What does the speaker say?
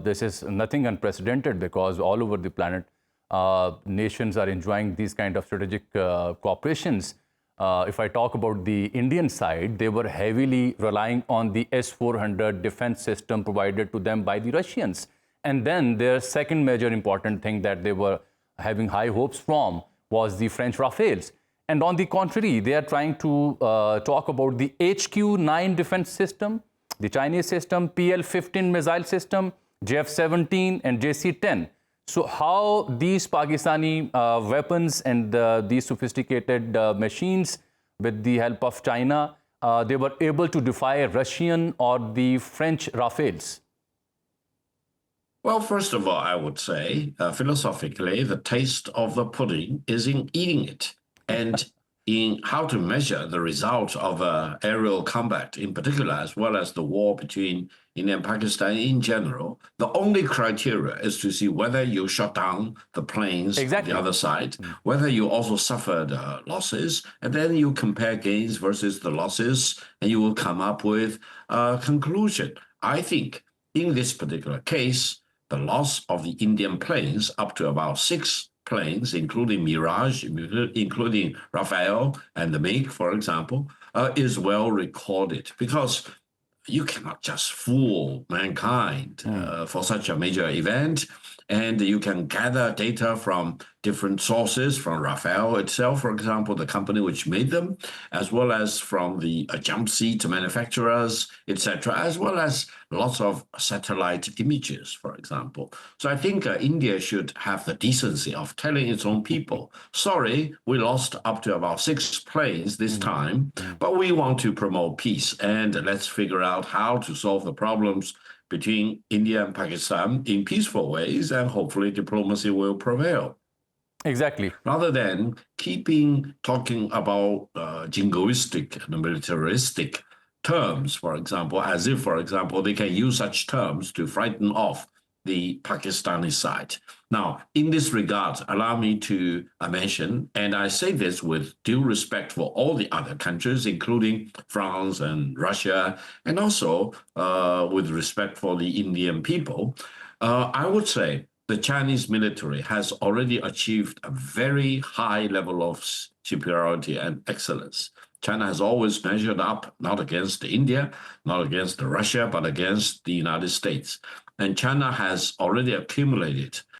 this is nothing unprecedented because all over the planet, nations are enjoying these kind of strategic cooperations. If I talk about the Indian side, they were heavily relying on the S-400 defense system provided to them by the Russians. And then their second major important thing that they were having high hopes from was the French Rafales. And on the contrary, they are trying to talk about the HQ-9 defense system, the Chinese system, PL-15 missile system, JF-17 and JC-10. So how these Pakistani weapons and these sophisticated machines, with the help of China, they were able to defy Russian or the French Rafales? Well, first of all, I would say, philosophically, the taste of the pudding is in eating it. And in how to measure the result of aerial combat in particular, as well as the war between India and Pakistan in general, the only criteria is to see whether you shot down the planes on the other side, whether you also suffered losses, and then you compare gains versus the losses, and you will come up with a conclusion. I think in this particular case, the loss of the Indian planes, up to about 6 planes, including Mirage, including Rafale and the MiG, for example, is well recorded, because you cannot just fool mankind for such a major event. And you can gather data from different sources, from Rafale itself, for example, the company which made them, as well as from the jump seat manufacturers, etc., as well as lots of satellite images, for example. So I think India should have the decency of telling its own people, sorry, we lost up to about 6 planes this time, but we want to promote peace, and let's figure out how to solve the problems between India and Pakistan in peaceful ways, and hopefully diplomacy will prevail. Exactly. Rather than talking about jingoistic and militaristic terms, for example, as if, for example, they can use such terms to frighten off the Pakistani side. Now, in this regard, allow me to mention, and I say this with due respect for all the other countries, including France and Russia, and also with respect for the Indian people, I would say the Chinese military has already achieved a very high level of superiority and excellence. China has always measured up, not against India, not against Russia, but against the United States. And China has already accumulated